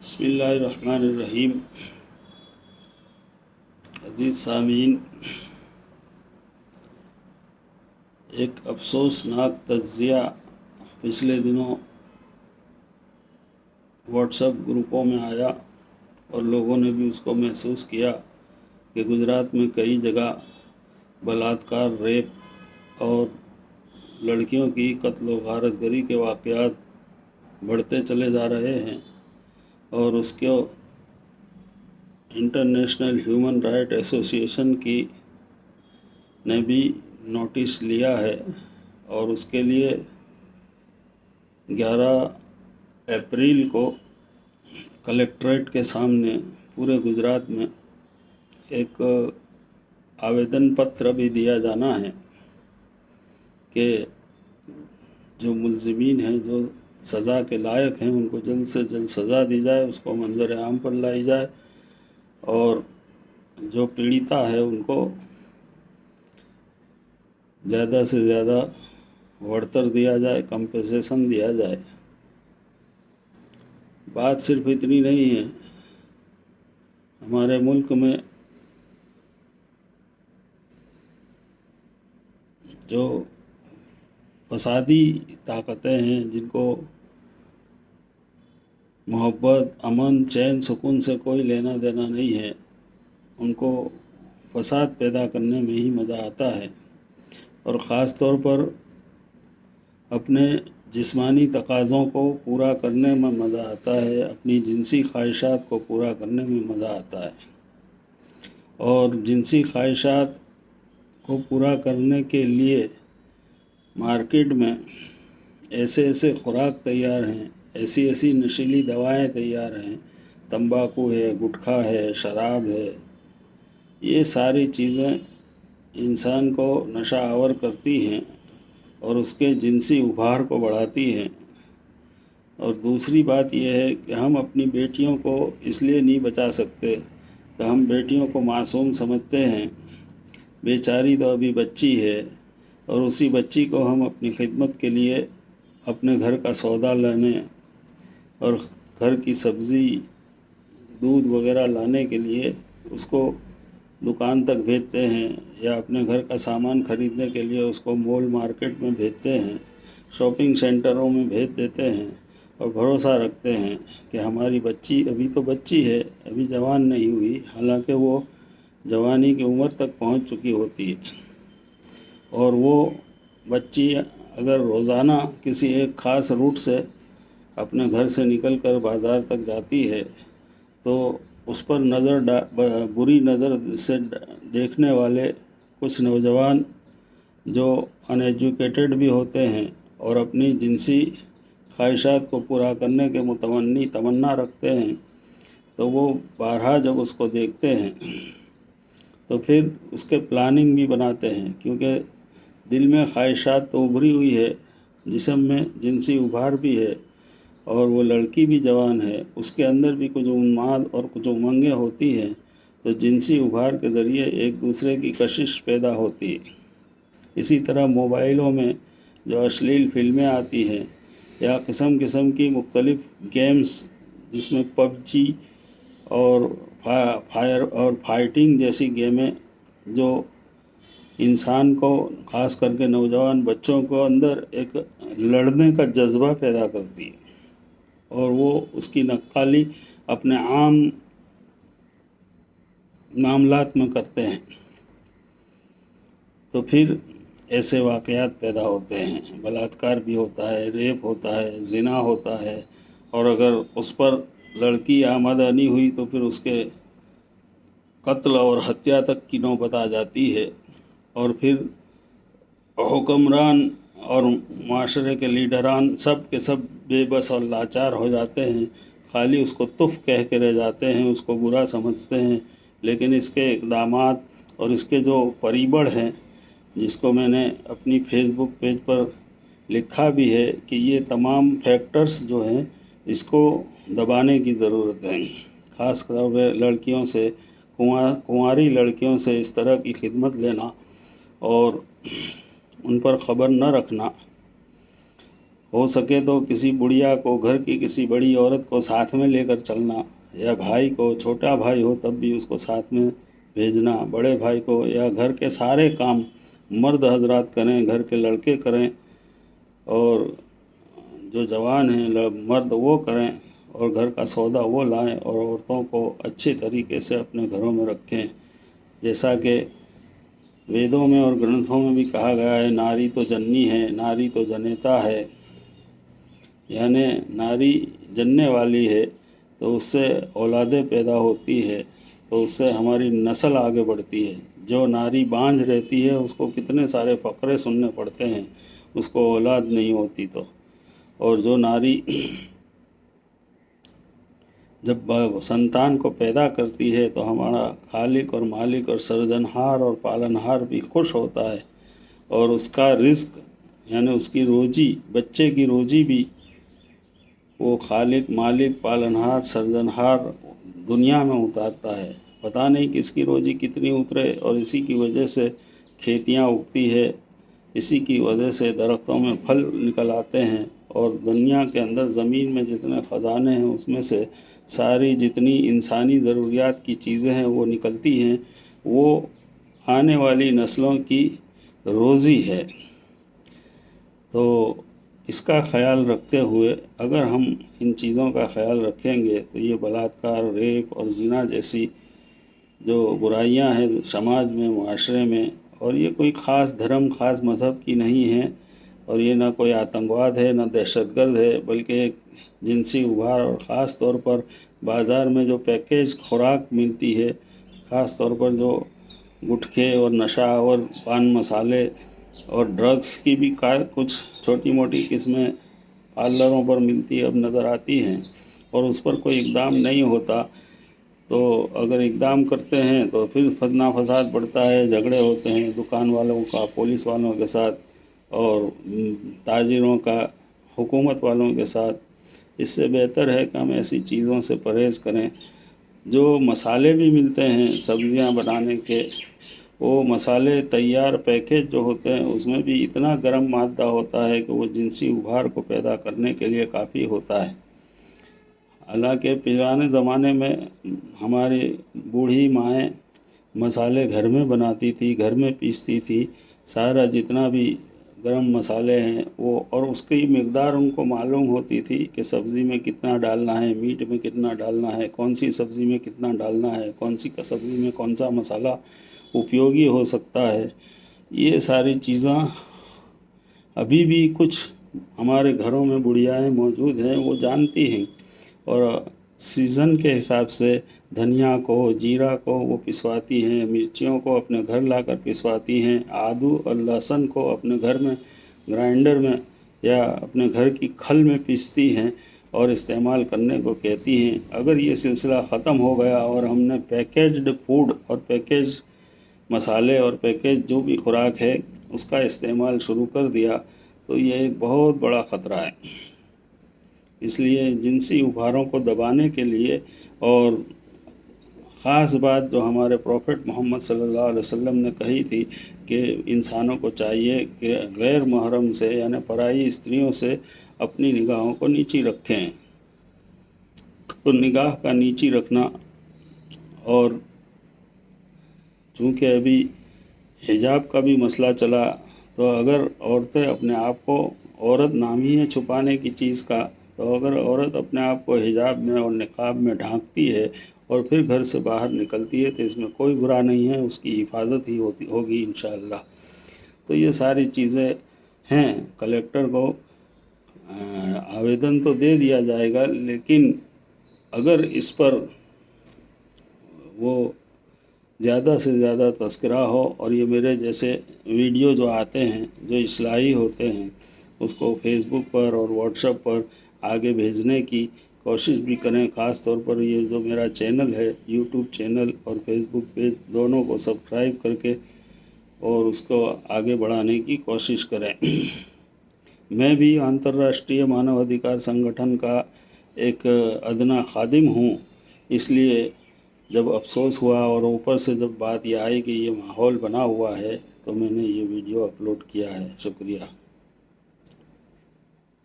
بسم اللہ الرحمن الرحیم۔ عزیز سامعین، ایک افسوسناک تجزیہ پچھلے دنوں واٹس ایپ گروپوں میں آیا اور لوگوں نے بھی اس کو محسوس کیا کہ گجرات میں کئی جگہ بلاత్కాر، ریپ اور لڑکیوں کی قتل و غارت گری کے واقعات بڑھتے چلے جا رہے ہیں، اور اس کو انٹرنیشنل ہیومن رائٹ ایسوسی ایشن کی نے بھی نوٹس لیا ہے، اور اس کے لیے 11 اپریل کو کلکٹریٹ کے سامنے پورے گجرات میں ایک آویدن پتر بھی دیا جانا ہے کہ جو ملزمین ہیں، جو سزا کے لائق ہیں، ان کو جلد سے جلد سزا دی جائے، اس کو منظر عام پر لائی جائے، اور جو پیڑیتا ہے ان کو زیادہ سے زیادہ بڑھتر دیا جائے، کمپنسیشن دیا جائے۔ بات صرف اتنی نہیں ہے، ہمارے ملک میں جو فسادی طاقتیں ہیں، جن کو محبت، امن، چین، سکون سے کوئی لینا دینا نہیں ہے، ان کو فساد پیدا کرنے میں ہی مزہ آتا ہے، اور خاص طور پر اپنے جسمانی تقاضوں کو پورا کرنے میں مزہ آتا ہے، اپنی جنسی خواہشات کو پورا کرنے میں مزہ آتا ہے، اور جنسی خواہشات کو پورا کرنے کے لیے مارکیٹ میں ایسے خوراک تیار ہیں، ایسی نشیلی دوائیں تیار ہیں، تمباکو ہے، گٹکھا ہے، شراب ہے، یہ ساری چیزیں انسان کو نشہ آور کرتی ہیں اور اس کے جنسی ابھار کو بڑھاتی ہیں۔ اور دوسری بات یہ ہے کہ ہم اپنی بیٹیوں کو اس لیے نہیں بچا سکتے کہ ہم بیٹیوں کو معصوم سمجھتے ہیں، بیچاری تو ابھی بچی ہے، اور اسی بچی کو ہم اپنی خدمت کے لیے اپنے گھر کا سودا لانے اور گھر کی سبزی، دودھ وغیرہ لانے کے لیے اس کو دکان تک بھیجتے ہیں، یا اپنے گھر کا سامان خریدنے کے لیے اس کو مول مارکیٹ میں بھیجتے ہیں، شاپنگ سینٹروں میں بھیج دیتے ہیں، اور بھروسہ رکھتے ہیں کہ ہماری بچی ابھی تو بچی ہے، ابھی جوان نہیں ہوئی، حالانکہ وہ جوانی کی عمر تک پہنچ چکی ہوتی ہے، اور وہ بچی اگر روزانہ کسی ایک خاص روٹ سے اپنے گھر سے نکل کر بازار تک جاتی ہے تو اس پر بری نظر سے دیکھنے والے کچھ نوجوان جو ان ایجوکیٹڈ بھی ہوتے ہیں اور اپنی جنسی خواہشات کو پورا کرنے کے تمنا رکھتے ہیں، تو وہ بارہا جب اس کو دیکھتے ہیں تو پھر اس کے پلاننگ بھی بناتے ہیں، کیونکہ دل میں خواہشات تو ابھری ہوئی ہے، جسم میں جنسی ابھار بھی ہے، اور وہ لڑکی بھی جوان ہے، اس کے اندر بھی کچھ انماد اور کچھ امنگیں ہوتی ہیں، تو جنسی ابھار کے ذریعے ایک دوسرے کی کشش پیدا ہوتی ہے۔ اسی طرح موبائلوں میں جو اشلیل فلمیں آتی ہیں، یا قسم کی مختلف گیمز جس میں پب جی اور فائٹنگ جیسی گیمیں جو انسان کو، خاص کر کے نوجوان بچوں کو اندر ایک لڑنے کا جذبہ پیدا کرتی ہے، اور وہ اس کی نقالی اپنے عام معاملات میں کرتے ہیں، تو پھر ایسے واقعات پیدا ہوتے ہیں، بلاత్కాر بھی ہوتا ہے، ریپ ہوتا ہے، زنا ہوتا ہے، اور اگر اس پر لڑکی آمدنی ہوئی تو پھر اس کے قتل اور ہتیا تک کی نوبت آ جاتی ہے، اور پھر حکمران اور معاشرے کے لیڈران سب کے سب بے بس اور لاچار ہو جاتے ہیں، خالی اس کو تف کہہ کے رہ جاتے ہیں، اس کو برا سمجھتے ہیں، لیکن اس کے اقدامات اور اس کے جو پریبڑ ہیں، جس کو میں نے اپنی فیس بک پیج پر لکھا بھی ہے کہ یہ تمام فیکٹرز جو ہیں اس کو دبانے کی ضرورت ہے، خاص طور پہ لڑکیوں سے، کنواری لڑکیوں سے اس طرح کی خدمت لینا اور ان پر خبر نہ رکھنا हो सके तो किसी बुढ़िया को, घर की किसी बड़ी औरत को साथ में लेकर चलना, या भाई को, छोटा भाई हो तब भी उसको साथ में भेजना, बड़े भाई को, या घर के सारे काम मर्द हजरात करें, घर के लड़के करें, और जो जवान हैं मर्द वो करें, और घर का सौदा वो लाएं, और औरतों को अच्छे तरीके से अपने घरों में रखें। जैसा कि वेदों में और ग्रंथों में भी कहा गया है, नारी तो जननी है, नारी तो जनेता है, यानी नारी जनने वाली है तो उससे औलादें पैदा होती है, तो उससे हमारी नस्ल आगे बढ़ती है। जो नारी बांझ रहती है उसको कितने सारे फ़क़रे सुनने पड़ते हैं, उसको औलाद नहीं होती तो। और जो नारी जब संतान को पैदा करती है तो हमारा खालिक और मालिक और सर्जनहार और पालनहार भी खुश होता है, और उसका रिस्क यानी उसकी रोजी, बच्चे की रोजी भी वो खालिक, मालिक, पालनहार, सर्जनहार दुनिया में उतारता है। पता नहीं किसकी रोजी कितनी उतरे, और इसी की वजह से खेतियाँ उगती है, इसी की वजह से दरख्तों में फल निकल आते हैं, और दुनिया के अंदर ज़मीन में जितने ख़जाने हैं उसमें से सारी जितनी इंसानी ज़रूरियात की चीज़ें हैं वो निकलती हैं, वो आने वाली नस्लों की रोज़ी है। तो इसका ख्याल रखते हुए अगर हम इन चीज़ों का ख्याल रखेंगे तो ये बलात्कार, रेप और ज़िना जैसी जो बुराइयां हैं समाज में, माशरे में, और ये कोई ख़ास धर्म, ख़ास मज़हब की नहीं है, और ये ना कोई आतंकवाद है, ना दहशतगर्द है, बल्कि एक जिनसी उभार, और ख़ास तौर पर बाज़ार में जो पैकेज खुराक मिलती है, ख़ास तौर पर जो गुटखे और नशा और पान मसाले और ड्रग्स की भी कुछ छोटी मोटी किस्में पार्लरों पर मिलती अब नज़र आती हैं, और उस पर कोई इक़दाम नहीं होता। तो अगर इक़दाम करते हैं तो फिर फतना फसाद बढ़ता है, झगड़े होते हैं दुकान वालों का पुलिस वालों के साथ, और ताजिरों का हुकूमत वालों के साथ। इससे बेहतर है कि हम ऐसी चीज़ों से परहेज़ करें। जो मसाले भी मिलते हैं सब्ज़ियां बनाने के, वो मसाले तैयार पैकेज जो होते हैं उसमें भी इतना गर्म मादा होता है कि वो जिनसी उभार को पैदा करने के लिए काफ़ी होता है। हालांकि पुराने ज़माने में हमारी बूढ़ी माएँ मसाले घर में बनाती थी, घर में पीसती थी, सारा जितना भी गरम मसाले हैं वो, और उसकी मिक़दार उनको मालूम होती थी कि सब्ज़ी में कितना डालना है, मीट में कितना डालना है, कौन सी सब्ज़ी में कितना डालना है, कौन सी सब्ज़ी में कौन सा मसाला उपयोगी हो सकता है। ये सारी चीज़ें अभी भी कुछ हमारे घरों में बुढ़ियाएँ मौजूद हैं, वो जानती हैं, और सीज़न के हिसाब से धनिया को, जीरा को वो पिसवाती हैं, मिर्चियों को अपने घर लाकर पिसवाती हैं, आदू और लहसुन को अपने घर में ग्राइंडर में या अपने घर की खल में पीसती हैं और इस्तेमाल करने को कहती हैं। अगर ये सिलसिला ख़त्म हो गया और हमने पैकेज्ड फूड और पैकेज मसाले और पैकेज जो भी खुराक है उसका इस्तेमाल शुरू कर दिया तो ये एक बहुत बड़ा ख़तरा है। इसलिए जिनसी उभारों को दबाने के लिए, और ख़ास बात जो हमारे प्रॉफिट मोहम्मद सल्लल्लाहु अलैहि वसल्लम ने कही थी कि इंसानों को चाहिए कि गैर महरम से यानी पराई स्त्रियों से अपनी निगाहों को नीची रखें। तो निगाह का नीची रखना, और चूँकि अभी हिजाब का भी मसला चला, तो अगर औरतें अपने आप को, औरत नाम ही है छुपाने की चीज़ का, तो अगर औरत अपने आप को हिजाब में और निकाब में ढांकती है और फिर घर से बाहर निकलती है तो इसमें कोई बुरा नहीं है, उसकी हिफाजत ही होगी इंशाअल्लाह। तो ये सारी चीज़ें हैं। कलेक्टर को आवेदन तो दे दिया जाएगा, लेकिन अगर इस पर वो ज़्यादा से ज़्यादा तज़किरा हो, और ये मेरे जैसे वीडियो जो आते हैं जो इस्लाही होते हैं उसको फेसबुक पर और व्हाट्सएप पर आगे भेजने की कोशिश भी करें। ख़ास तौर पर ये जो मेरा चैनल है, यूट्यूब चैनल और फेसबुक पेज, दोनों को सब्सक्राइब करके और उसको आगे बढ़ाने की कोशिश करें। मैं भी अंतर्राष्ट्रीय मानव अधिकार संगठन का एक अदना खादिम हूँ, इसलिए जब अफसोस हुआ और ऊपर से जब बात यह आई कि ये माहौल बना हुआ है तो मैंने ये वीडियो अपलोड किया है। शुक्रिया।